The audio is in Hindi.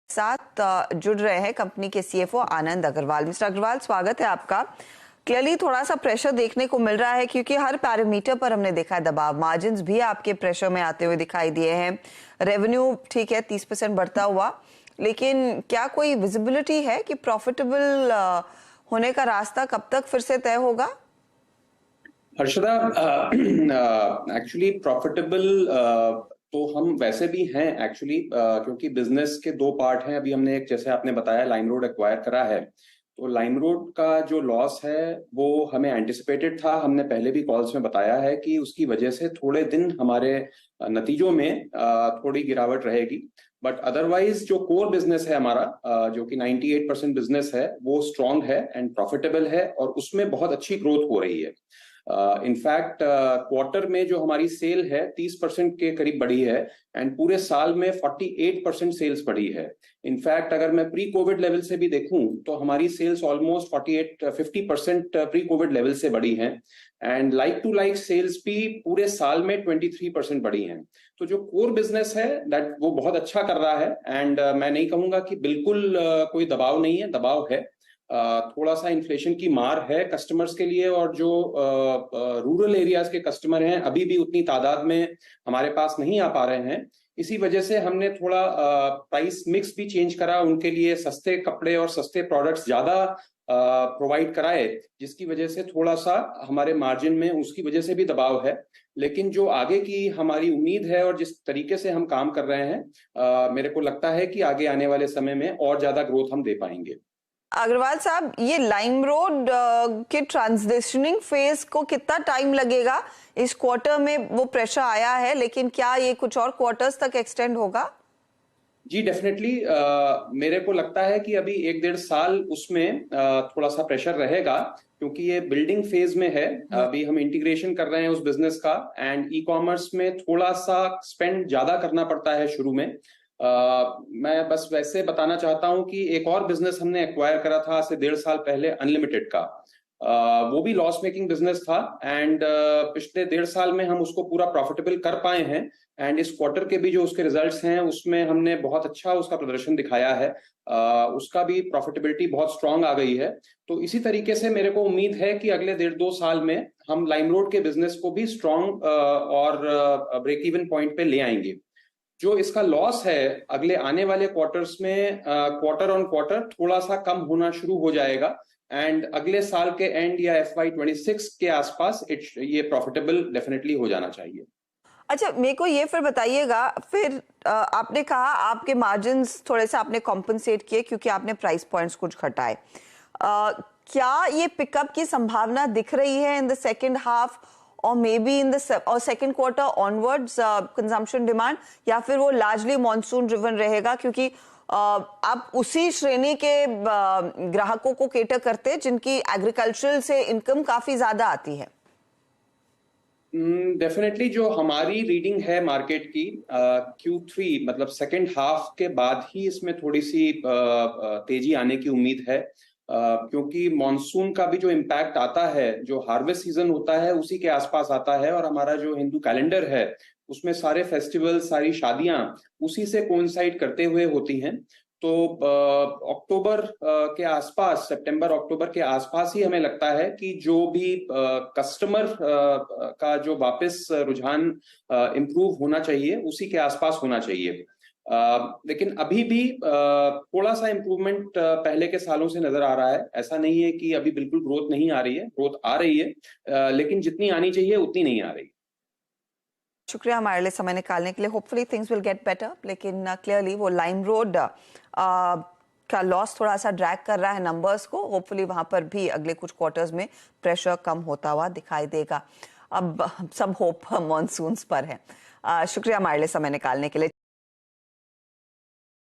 साथ जुड़ रहे हैं कंपनी के सीएफओ आनंद अग्रवाल। मिस्टर अग्रवाल, स्वागत है आपका। क्लियरली थोड़ा सा प्रेशर देखने को मिल रहा है क्योंकि हर पैरामीटर पर हमने देखा है दबाव। मार्जिन्स भी आपके प्रेशर में आते हुए दिखाई दिए हैं। रेवेन्यू ठीक है 30% बढ़ता हुआ, लेकिन क्या कोई विजिबिलिटी है कि प्रॉफिटेबल होने का रास्ता कब तक फिर से तय होगा? हर्षदा, एक्चुअली प्रॉफिटेबल तो हम वैसे भी हैं एक्चुअली, क्योंकि बिजनेस के दो पार्ट हैं। अभी हमने एक, जैसे आपने बताया, लाइमरोड एक्वायर करा है। तो लाइमरोड का जो लॉस है वो हमें एंटिसिपेटेड था। हमने पहले भी कॉल्स में बताया है कि उसकी वजह से थोड़े दिन हमारे नतीजों में थोड़ी गिरावट रहेगी। बट अदरवाइज जो कोर बिजनेस है हमारा, जो कि 98% बिजनेस है, वो स्ट्रांग है एंड प्रॉफिटेबल है और उसमें बहुत अच्छी ग्रोथ हो रही है। इनफैक्ट क्वार्टर में जो हमारी सेल है 30% के करीब बढ़ी है एंड पूरे साल में 48% सेल्स बढ़ी है। इनफैक्ट अगर मैं प्री कोविड लेवल से भी देखूं तो हमारी sales almost 50% pre covid level से बढ़ी है and like to like sales भी पूरे साल में 23% बढ़ी हैं। तो जो कोर बिजनेस है दैट वो बहुत अच्छा कर रहा है एंड मैं नहीं कहूंगा कि बिल्कुल कोई दबाव नहीं है, दबाव है। थोड़ा सा इन्फ्लेशन की मार है कस्टमर्स के लिए, और जो रूरल एरियाज के कस्टमर हैं अभी भी उतनी तादाद में हमारे पास नहीं आ पा रहे हैं। इसी वजह से हमने थोड़ा प्राइस मिक्स भी चेंज करा, उनके लिए सस्ते कपड़े और सस्ते प्रोडक्ट्स ज्यादा प्रोवाइड कराए, जिसकी वजह से थोड़ा सा हमारे मार्जिन में उसकी वजह से भी दबाव है। लेकिन जो आगे की हमारी उम्मीद है और जिस तरीके से हम काम कर रहे हैं, मेरे को लगता है कि आगे आने वाले समय में और ज्यादा ग्रोथ हम दे पाएंगे। अग्रवाल साहब, ये लाइमरोड के ट्रांजिशनिंग फेज को कितना टाइम लगेगा? इस क्वार्टर में वो प्रेशर आया है, लेकिन क्या ये कुछ और क्वार्टर्स तक एक्सटेंड होगा? जी डेफिनेटली, मेरे को लगता है कि अभी 1-1.5 साल उसमें थोड़ा सा प्रेशर रहेगा, क्योंकि ये बिल्डिंग फेज में है। अभी हम इंटीग्रेशन कर रहे हैं उस बिजनेस का एंड ई कॉमर्स में थोड़ा सा स्पेंड ज्यादा करना पड़ता है शुरू में। मैं बस वैसे बताना चाहता हूं कि एक और बिजनेस हमने एक्वायर करा था आज से 1.5 साल पहले, अनलिमिटेड का। वो भी लॉस मेकिंग बिजनेस था एंड पिछले 1.5 साल में हम उसको पूरा प्रॉफिटेबल कर पाए हैं एंड इस क्वार्टर के भी जो उसके रिजल्ट्स हैं उसमें हमने बहुत अच्छा उसका प्रदर्शन दिखाया है। उसका भी प्रॉफिटेबिलिटी बहुत स्ट्रांग आ गई है। तो इसी तरीके से मेरे को उम्मीद है कि अगले 1.5-2 साल में हम लाइमरोड के बिजनेस को भी स्ट्रांग और ब्रेक इवन पॉइंट पे ले आएंगे। जो इसका लॉस है अगले आने वाले क्वार्टर्स में, क्वार्टर ऑन क्वार्टर थोड़ा सा कम होना शुरू हो जाएगा एंड अगले साल के एंड या FY26 के आसपास ये प्रॉफिटेबल डेफिनेटली हो जाना चाहिए। अच्छा, मेरे को ये फिर बताइएगा, फिर आपने कहा आपके मार्जिन्स थोड़े से आपने कॉम्पनसेट किए क्योंकि आपने प्राइस पॉइंट्स कुछ घटाए। क्या ये पिकअप की संभावना दिख रही है इन द सेकेंड हाफ और may be in the second quarter onwards consumption demand, या फिर वो लार्जली मॉनसून ड्रिवन रहेगा क्योंकि आप उसी श्रेणी के ग्राहकों को केटर करते हैं जिनकी एग्रीकल्चरल से इनकम काफी ज्यादा आती है? डेफिनेटली जो हमारी रीडिंग है मार्केट की, Q3 मतलब सेकेंड हाफ के बाद ही इसमें थोड़ी सी तेजी आने की उम्मीद है, क्योंकि मॉनसून का भी जो इम्पैक्ट आता है, जो हार्वेस्ट सीजन होता है उसी के आसपास आता है और हमारा जो हिंदू कैलेंडर है उसमें सारे फेस्टिवल, सारी शादियां उसी से कोइंसाइड करते हुए होती हैं। तो अक्टूबर के आसपास, सितंबर अक्टूबर के आसपास ही हमें लगता है कि जो भी कस्टमर का जो वापस रुझान इम्प्रूव होना चाहिए उसी के आसपास होना चाहिए। लेकिन अभी भी थोड़ा सा इम्प्रूवमेंट पहले के सालों से नजर आ रहा है। ऐसा नहीं है कि अभी बिल्कुल ग्रोथ नहीं आ रही है, ग्रोथ आ रही है, लेकिन जितनी आनी चाहिए उतनी नहीं आ रही। शुक्रिया हमारे लिए समय निकालने के लिए। Hopefully things will get better, लेकिन क्लियरली वो लाइमरोड का लॉस थोड़ा सा ड्रैग कर रहा है नंबर्स को। होपफुली वहां पर भी अगले कुछ क्वार्टर्स में प्रेशर कम होता हुआ दिखाई देगा। अब सब होप मॉनसून्स पर है। शुक्रिया हमारे लिए समय निकालने के लिए।